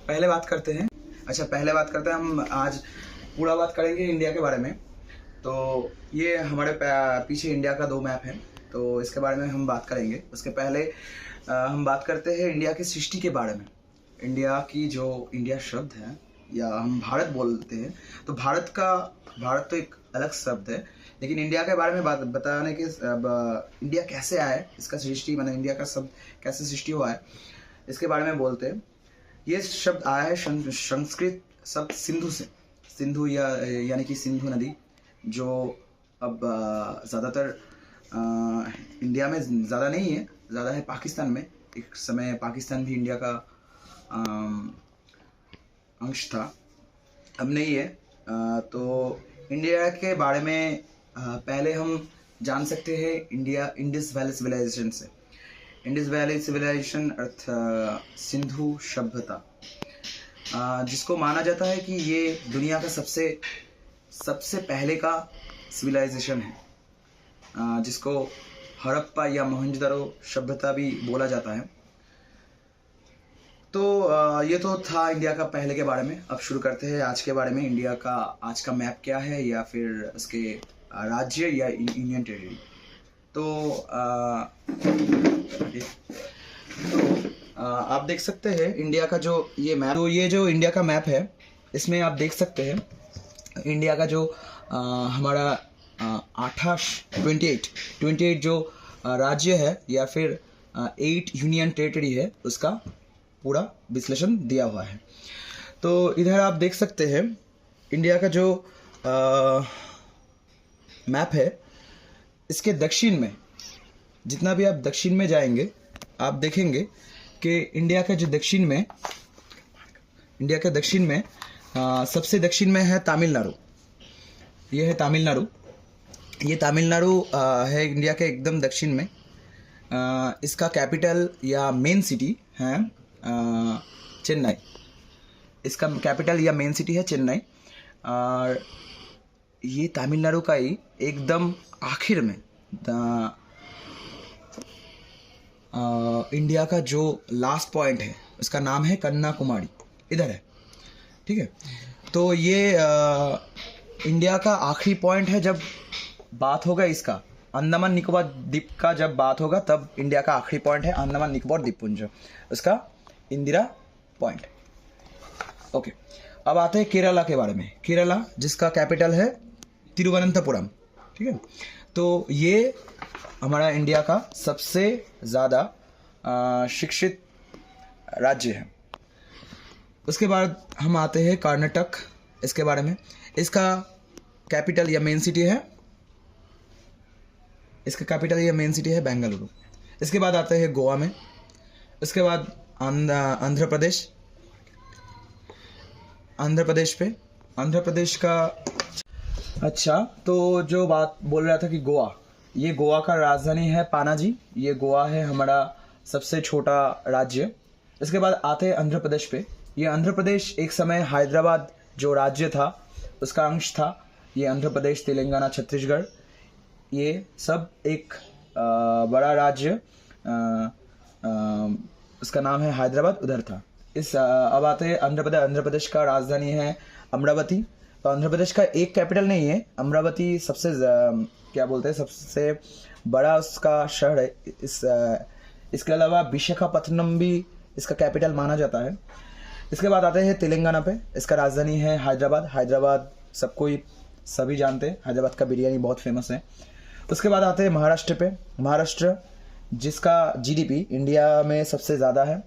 पहले बात करते हैं। पहले बात करते हैं। हम आज पूरा बात करेंगे इंडिया के बारे में। तो ये हमारे पीछे इंडिया का 2 मैप है, तो इसके बारे में हम बात करेंगे। उसके पहले हम बात करते हैं इंडिया की सृष्टि के बारे में। इंडिया की जो इंडिया शब्द है, या हम भारत बोलते हैं, तो भारत तो एक अलग शब्द है, लेकिन इंडिया के बारे में बात बताने के इंडिया कैसे आया है, इसका सृष्टि माने इंडिया का शब्द कैसे सृष्टि हुआ है, इसके बारे में बोलते हैं। ये शब्द आया है संस्कृत शब्द सिंधु से। सिंधु यानी कि सिंधु नदी, जो अब ज़्यादातर इंडिया में ज़्यादा नहीं है, ज़्यादा है पाकिस्तान में। एक समय पाकिस्तान भी इंडिया का अंश था, अब नहीं है। तो इंडिया के बारे में पहले हम जान सकते हैं इंडस वैली सिविलाइजेशन से। इंडस वैली सिविलाइजेशन अर्थ सिंधु सभ्यता, जिसको माना जाता है कि ये दुनिया का सबसे पहले का सिविलाइजेशन है, जिसको हड़प्पा या मोहनजोदड़ो सभ्यता भी बोला जाता है। तो ये तो था इंडिया का पहले के बारे में। अब शुरू करते हैं आज के बारे में। इंडिया का आज का मैप क्या है, या फिर उसके राज्य या यूनियन टेरिटरी। आप देख सकते हैं इंडिया का जो ये मैप, तो ये जो इंडिया का मैप है, इसमें आप देख सकते हैं इंडिया का जो हमारा 28 जो राज्य है, या फिर 8 यूनियन टेरिटरी है, उसका पूरा विश्लेषण दिया हुआ है। तो इधर आप देख सकते हैं इंडिया का जो मैप है, इसके दक्षिण में, जितना भी आप दक्षिण में जाएंगे, आप देखेंगे कि इंडिया के दक्षिण में सबसे दक्षिण में है तमिलनाडु। ये है तमिलनाडु। ये तमिलनाडु है इंडिया के एकदम दक्षिण में। इसका कैपिटल या मेन सिटी है चेन्नई। इसका कैपिटल या मेन सिटी है चेन्नई। और ये तमिलनाडु का ही एकदम आखिर में इंडिया का जो लास्ट पॉइंट है, उसका नाम है कन्याकुमारी, इधर है। ठीक है, तो ये इंडिया का आखिरी पॉइंट है। जब बात होगा इसका अंडमान निकोबार द्वीप का, जब बात होगा, तब इंडिया का आखिरी पॉइंट है अंडमान निकोबार द्वीपपुंज, उसका इंदिरा पॉइंट। ओके, अब आते हैं केरला के बारे में। केरला, जिसका कैपिटल है तिरुवनंतपुरम। ठीक है, तो ये हमारा इंडिया का सबसे ज़्यादा शिक्षित राज्य है। उसके बाद हम आते हैं कर्नाटक, इसके बारे में। इसका कैपिटल या मेन सिटी है बेंगलुरु। इसके बाद आते हैं गोवा में। इसके बाद आंध्र प्रदेश का। अच्छा, तो जो बात बोल रहा था कि ये गोवा का राजधानी है पानाजी। ये गोवा है हमारा सबसे छोटा राज्य। इसके बाद आते हैं आंध्र प्रदेश पे। ये आंध्र प्रदेश एक समय हैदराबाद जो राज्य था, उसका अंश था। ये आंध्र प्रदेश, तेलंगाना, छत्तीसगढ़, ये सब एक बड़ा राज्य, उसका नाम है हैदराबाद, उधर था। अब आते हैं आंध्र प्रदेश का राजधानी है अमरावती। तो आंध्र प्रदेश का एक कैपिटल नहीं है, अमरावती सबसे सबसे बड़ा उसका शहर है। इसके अलावा विशाखापत्तनम भी इसका कैपिटल माना जाता है। इसके बाद आते हैं तेलंगाना पे। इसका राजधानी है हैदराबाद सभी जानते हैं, हैदराबाद का बिरयानी बहुत फेमस है। उसके बाद आते हैं महाराष्ट्र पे। महाराष्ट्र, जिसका जीडीपी इंडिया में सबसे ज़्यादा है,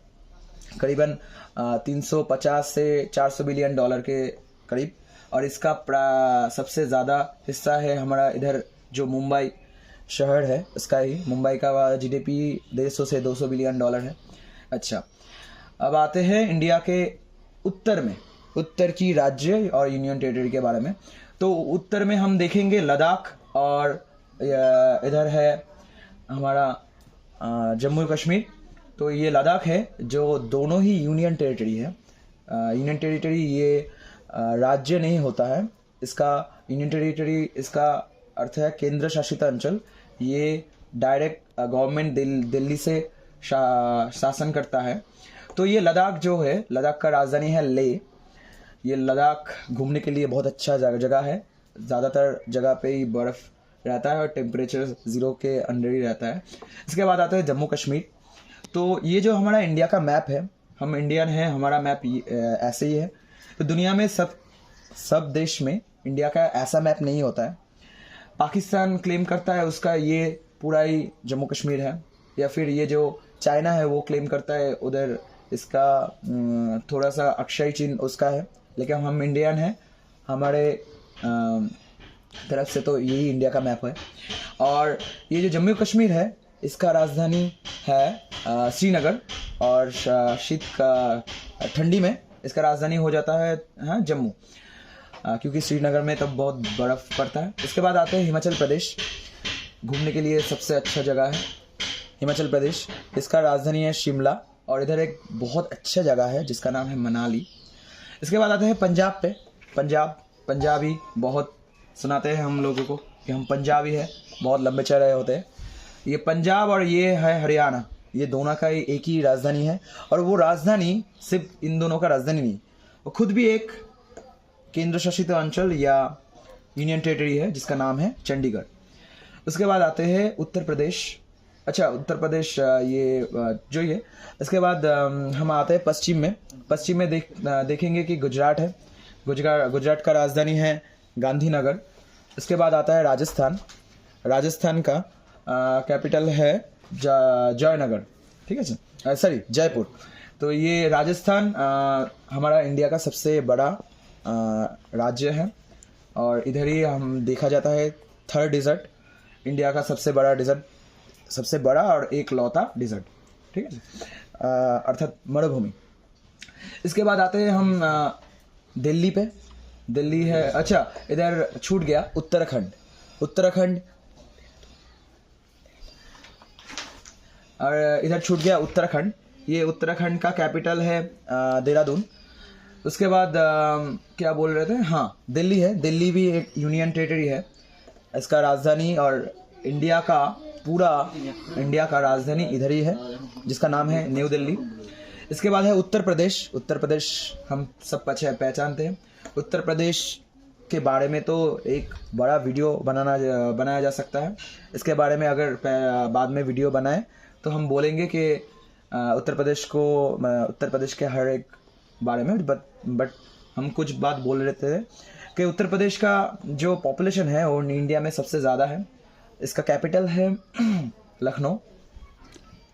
करीबन 350 से 400 बिलियन डॉलर के करीब। और इसका सबसे ज़्यादा हिस्सा है हमारा इधर जो मुंबई शहर है, उसका ही। मुंबई का जीडीपी 150 से 200 बिलियन डॉलर है। अच्छा, अब आते हैं इंडिया के उत्तर की राज्य और यूनियन टेरिटरी के बारे में। तो उत्तर में हम देखेंगे लद्दाख, और इधर है हमारा जम्मू कश्मीर। तो ये लद्दाख है, जो दोनों ही यूनियन टेरिटरी है। यूनियन टेरिटरी ये राज्य नहीं होता है। इसका यूनियन टेरिटरी, इसका अर्थ है केंद्र शासित अंचल। ये डायरेक्ट गवर्नमेंट दिल्ली से शासन करता है। तो ये लद्दाख जो है, लद्दाख का राजधानी है लेह। ये लद्दाख घूमने के लिए बहुत अच्छा जगह है। ज़्यादातर जगह पे ही बर्फ़ रहता है और टेम्परेचर 0 के अंडर ही रहता है। इसके बाद आता है जम्मू कश्मीर। तो ये जो हमारा इंडिया का मैप है, हम इंडियन हैं, हमारा मैप ऐसे ही है। तो दुनिया में सब देश में इंडिया का ऐसा मैप नहीं होता है। पाकिस्तान क्लेम करता है उसका ये पूरा ही जम्मू कश्मीर है, या फिर ये जो चाइना है वो क्लेम करता है उधर इसका थोड़ा सा अक्षय चिन्ह उसका है। लेकिन हम इंडियन हैं, हमारे तरफ से तो यही इंडिया का मैप है। और ये जो जम्मू कश्मीर है इसका राजधानी है श्रीनगर, और शीत का ठंडी में इसका राजधानी हो जाता है जम्मू, क्योंकि श्रीनगर में तब बहुत बर्फ़ पड़ता है। इसके बाद आते हैं हिमाचल प्रदेश। घूमने के लिए सबसे अच्छा जगह है हिमाचल प्रदेश। इसका राजधानी है शिमला, और इधर एक बहुत अच्छा जगह है जिसका नाम है मनाली। इसके बाद आते हैं पंजाब पे। पंजाबी बहुत सुनाते हैं हम लोगों को कि हम पंजाबी है, बहुत लंबे चौड़े होते हैं। ये पंजाब और ये है हरियाणा, ये दोनों का ही एक ही राजधानी है। और वो राजधानी सिर्फ इन दोनों का राजधानी नहीं, वो खुद भी एक केंद्र शासित अंचल या यूनियन टेरिटरी है जिसका नाम है चंडीगढ़। उसके बाद आते हैं उत्तर प्रदेश। अच्छा, उत्तर प्रदेश ये जो ये। इसके बाद हम आते हैं पश्चिम में देखेंगे कि गुजरात है। गुजरात का राजधानी है गांधीनगर। इसके बाद आता है राजस्थान का कैपिटल है जयनगर, ठीक है सर, सॉरी जयपुर। तो ये राजस्थान हमारा इंडिया का सबसे बड़ा राज्य है, और इधर ही हम देखा जाता है थर्ड डिज़र्ट, इंडिया का सबसे बड़ा और एक लौता डिज़र्ट, ठीक है, अर्थात मरुभूमि। इसके बाद आते हैं हम दिल्ली पे। दिल्ली है, अच्छा इधर छूट गया उत्तराखंड। और इधर छूट गया उत्तराखंड। ये उत्तराखंड का कैपिटल है देहरादून। उसके बाद क्या बोल रहे थे, हाँ दिल्ली है। दिल्ली भी एक यूनियन टेरिटरी है, इसका राजधानी और इंडिया का राजधानी इधर ही है जिसका नाम है न्यू दिल्ली। इसके बाद है उत्तर प्रदेश हम सब पहचानते हैं। उत्तर प्रदेश के बारे में तो एक बड़ा वीडियो बनाया जा सकता है। इसके बारे में अगर बाद में वीडियो बनाए तो हम बोलेंगे कि उत्तर प्रदेश के हर एक बारे में, बट हम कुछ बात बोल रहे थे कि उत्तर प्रदेश का जो पॉपुलेशन है वो इंडिया में सबसे ज़्यादा है। इसका कैपिटल है लखनऊ।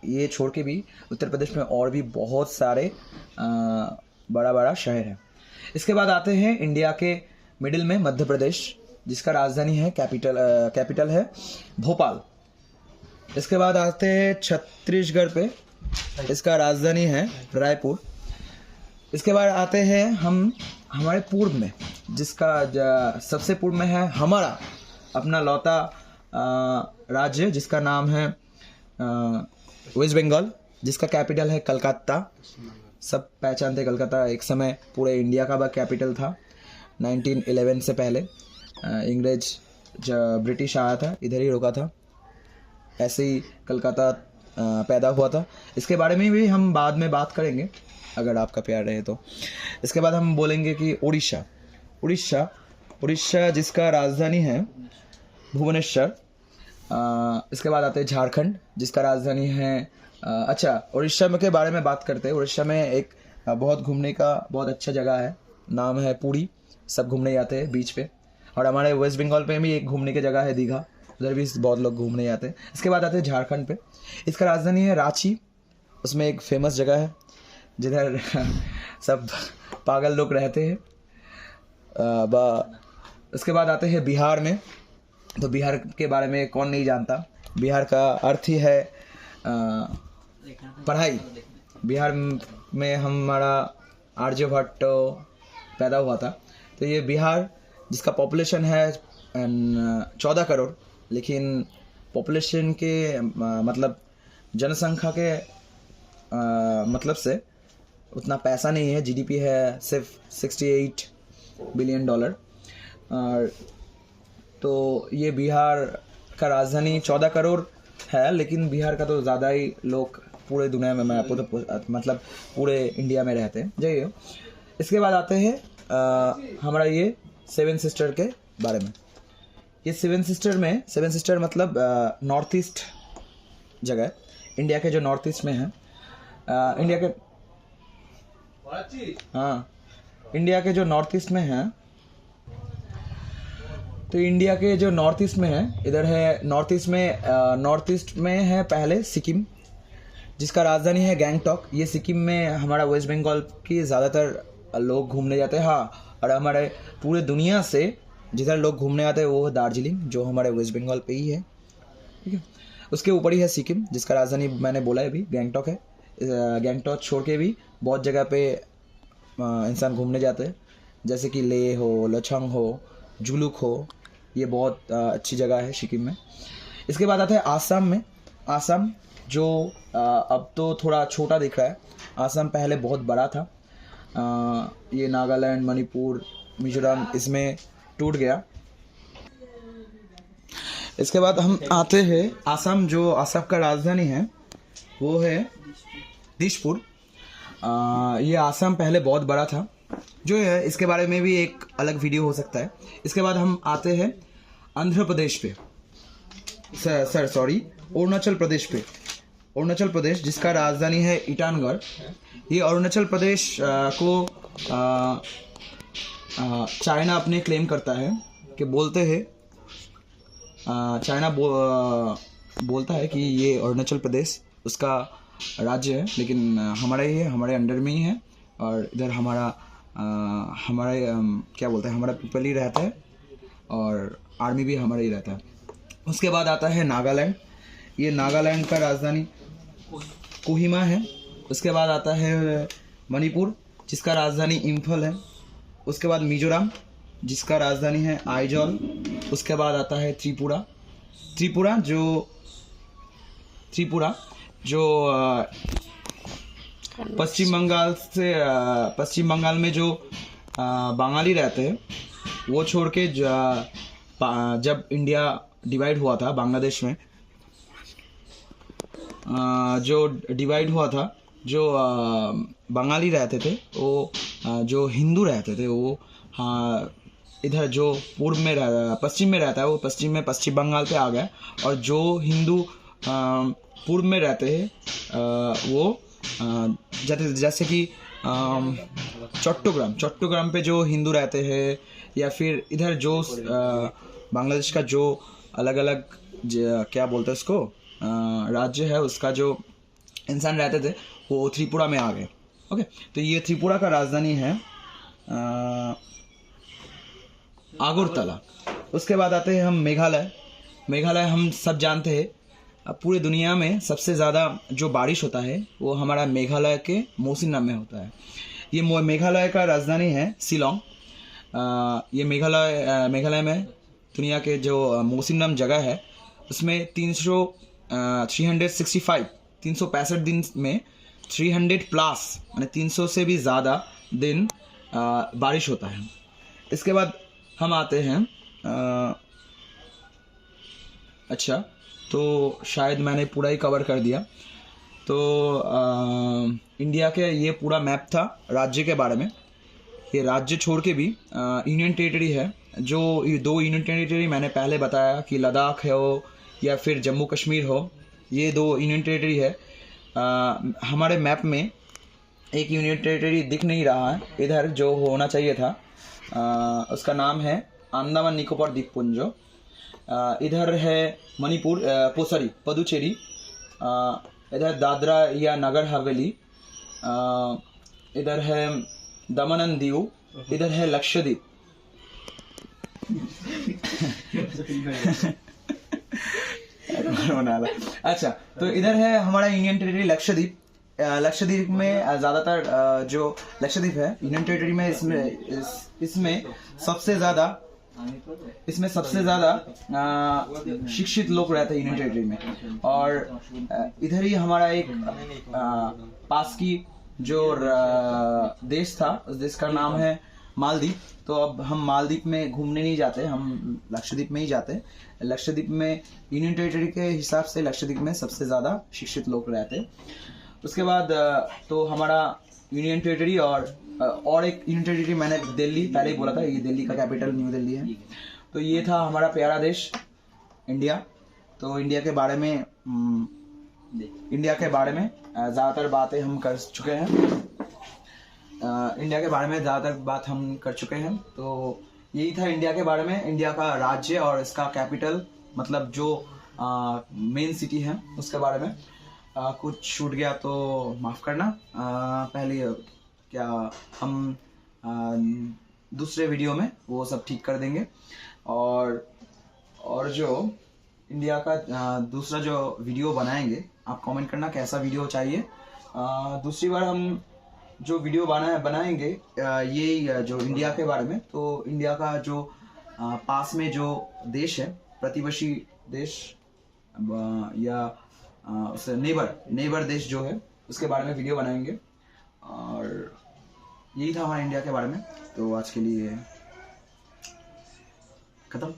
ये छोड़ के भी उत्तर प्रदेश में और भी बहुत सारे बड़ा शहर है। इसके बाद आते हैं इंडिया के मिडिल में मध्य प्रदेश, जिसका राजधानी है कैपिटल है भोपाल। इसके बाद आते हैं छत्तीसगढ़ पे, इसका राजधानी है रायपुर। इसके बाद आते हैं हम हमारे पूर्व में, जिसका सबसे पूर्व में है हमारा अपना लौता राज्य, जिसका नाम है वेस्ट बंगाल, जिसका कैपिटल है कलकत्ता। सब पहचानते कलकत्ता एक समय पूरे इंडिया का कैपिटल था 1911 से पहले। इंग्रेज जब ब्रिटिश आया था इधर ही रुका था, ऐसे ही कलकत्ता पैदा हुआ था। इसके बारे में भी हम बाद में बात करेंगे अगर आपका प्यार रहे तो। इसके बाद हम बोलेंगे कि उड़ीसा जिसका राजधानी है भुवनेश्वर। इसके बाद आते हैं झारखंड, जिसका राजधानी है अच्छा उड़ीसा के बारे में बात करते हैं। उड़ीसा में एक बहुत घूमने का बहुत अच्छा जगह है, नाम है पुरी। सब घूमने जाते हैं बीच पे। और हमारे वेस्ट बंगाल पे भी एक घूमने की जगह है दीघा, उधर भी बहुत लोग घूमने जाते हैं। इसके बाद आते हैं झारखंड पे, इसका राजधानी है रांची। उसमें एक फेमस जगह है जिधर सब पागल लोग रहते हैं। उसके बाद आते हैं बिहार में। तो बिहार के बारे में कौन नहीं जानता, बिहार का अर्थ ही है पढ़ाई। बिहार में हमारा आर्यभट्ट पैदा हुआ था। तो ये बिहार जिसका पॉपुलेशन है 14 करोड़, लेकिन पॉपुलेशन के मतलब जनसंख्या के मतलब से उतना पैसा नहीं है। जीडीपी है सिर्फ $68 बिलियन। और तो ये बिहार का राजधानी 14 करोड़ है, लेकिन बिहार का तो ज़्यादा ही लोग पूरे दुनिया में मतलब पूरे इंडिया में रहते हैं। जय हो। इसके बाद आते हैं हमारा ये 7 सिस्टर के बारे में। ये 7 सिस्टर मतलब नॉर्थ ईस्ट जगह, इंडिया के जो नॉर्थ ईस्ट में है, इंडिया के जो नॉर्थ ईस्ट में है, तो इंडिया के जो नॉर्थ ईस्ट में है, इधर है नॉर्थ ईस्ट में है पहले सिक्किम, जिसका राजधानी है गैंगटॉक। ये सिक्किम में हमारा वेस्ट बंगाल की ज़्यादातर लोग घूमने जाते हैं। हाँ, और हमारे पूरे दुनिया से जिधर लोग घूमने आते हैं वो है दार्जिलिंग, जो हमारे वेस्ट बंगाल पे ही है। ठीक है, उसके ऊपर ही है सिक्किम, जिसका राजधानी मैंने बोला है अभी गैंगटॉक है। गैंगटॉक छोड़ के भी बहुत जगह पे इंसान घूमने जाते हैं, जैसे कि लेह हो, लचंग हो, जुलुक हो। ये बहुत अच्छी जगह है सिक्किम में। इसके बाद आता है आसाम में। आसाम जो अब तो थोड़ा छोटा दिख रहा है, आसाम पहले बहुत बड़ा था। ये नागालैंड, मणिपुर, मिजोरम इसमें टूट गया। इसके बाद हम आते हैं आसाम, जो आसाम का राजधानी है वो है दिसपुर। ये आसाम पहले बहुत बड़ा था, जो है इसके बारे में भी एक अलग वीडियो हो सकता है। इसके बाद हम आते हैं आंध्र प्रदेश पे, अरुणाचल प्रदेश पे। अरुणाचल प्रदेश जिसका राजधानी है ईटानगर। ये अरुणाचल प्रदेश को चाइना अपने क्लेम करता है कि बोलते हैं, चाइना बोलता है कि ये अरुणाचल प्रदेश उसका राज्य है, लेकिन हमारा ही है, हमारे अंडर में ही है। और इधर हमारे क्या बोलते हैं, हमारा पीपल ही रहता है और आर्मी भी हमारा ही रहता है। उसके बाद आता है नागालैंड। ये नागालैंड का राजधानी कोहिमा है। उसके बाद आता है मणिपुर, जिसका राजधानी इम्फल है। उसके बाद मिजोरम, जिसका राजधानी है आइजॉल। उसके बाद आता है त्रिपुरा जो पश्चिम बंगाल में जो बंगाली रहते हैं, वो छोड़ के जब इंडिया डिवाइड हुआ था बांग्लादेश में, जो डिवाइड हुआ था, जो बंगाली रहते थे वो, जो हिंदू रहते थे वो, इधर जो पश्चिम में रहता है वो पश्चिम बंगाल पे आ गया। और जो हिंदू पूर्व में रहते हैं वो जैसे कि चट्टग्राम पे जो हिंदू रहते हैं, या फिर इधर जो बांग्लादेश का जो अलग अलग क्या बोलते हैं उसको, राज्य है, उसका जो इंसान रहते थे वो त्रिपुरा में आ गए। ओके, तो ये त्रिपुरा का राजधानी है अगरतला। उसके बाद आते हैं हम मेघालय हम सब जानते हैं, पूरे दुनिया में सबसे ज़्यादा जो बारिश होता है वो हमारा मेघालय के मौसिनराम में होता है। ये मेघालय का राजधानी है शिलोंग। ये मेघालय में दुनिया के जो मौसिनराम जगह है उसमें 365 दिन में 300 प्लस यानी 300 से भी ज़्यादा दिन बारिश होता है। इसके बाद हम आते हैं अच्छा, तो शायद मैंने पूरा ही कवर कर दिया। तो इंडिया के ये पूरा मैप था राज्य के बारे में। ये राज्य छोड़ के भी यूनियन टेरिटरी है, जो ये 2 यूनियन टेरिटरी मैंने पहले बताया कि लद्दाख हो या फिर जम्मू कश्मीर हो, ये 2 यूनियन टेरिटरी है। हमारे मैप में एक यूनियन टेरिटरी दिख नहीं रहा है इधर, जो होना चाहिए था। उसका नाम है अंडमान निकोबार द्वीपपुंज। इधर है मणिपुर, पुदुचेरी, इधर दादरा या नगर हवेली, इधर है दमन एंड दीव, इधर है लक्षद्वीप। अच्छा, तो इधर है हमारा यूनियन टेरिटरी लक्षद्वीप। लक्षद्वीप में ज़्यादातर जो लक्षद्वीप है यूनियन टेरिटरी में, इसमें सबसे ज़्यादा शिक्षित लोग रहते हैं यूनियन टेरिटरी में। और इधर ही हमारा एक पास की जो देश था, उस देश का नाम है मालदीव। तो अब हम मालदीव में घूमने नहीं जाते, हम लक्षद्वीप में ही जाते हैं। लक्षद्वीप में यूनियन टेरिटरी के हिसाब से लक्षद्वीप में सबसे ज़्यादा शिक्षित लोग रहते हैं। उसके बाद तो हमारा यूनियन टेरिटरी और एक यूनियन टेरिटरी मैंने दिल्ली पहले ही बोला था, ये दिल्ली का कैपिटल न्यू दिल्ली है। तो ये था हमारा प्यारा देश इंडिया। तो इंडिया के बारे में ज़्यादातर बातें हम कर चुके हैं। इंडिया के बारे में ज़्यादातर बात हम कर चुके हैं। तो यही था इंडिया के बारे में, इंडिया का राज्य और इसका कैपिटल, मतलब जो मेन सिटी है उसके बारे में। कुछ छूट गया तो माफ़ करना। पहले क्या हम दूसरे वीडियो में वो सब ठीक कर देंगे। और जो इंडिया का दूसरा जो वीडियो बनाएंगे, आप कमेंट करना कैसा वीडियो चाहिए। दूसरी बार हम जो वीडियो बनाएंगे ये जो इंडिया के बारे में, तो इंडिया का जो पास में जो देश है, प्रतिवेशी देश या उससे नेबर देश जो है, उसके बारे में वीडियो बनाएंगे। और यही था हमारा इंडिया के बारे में। तो आज के लिए खत्म।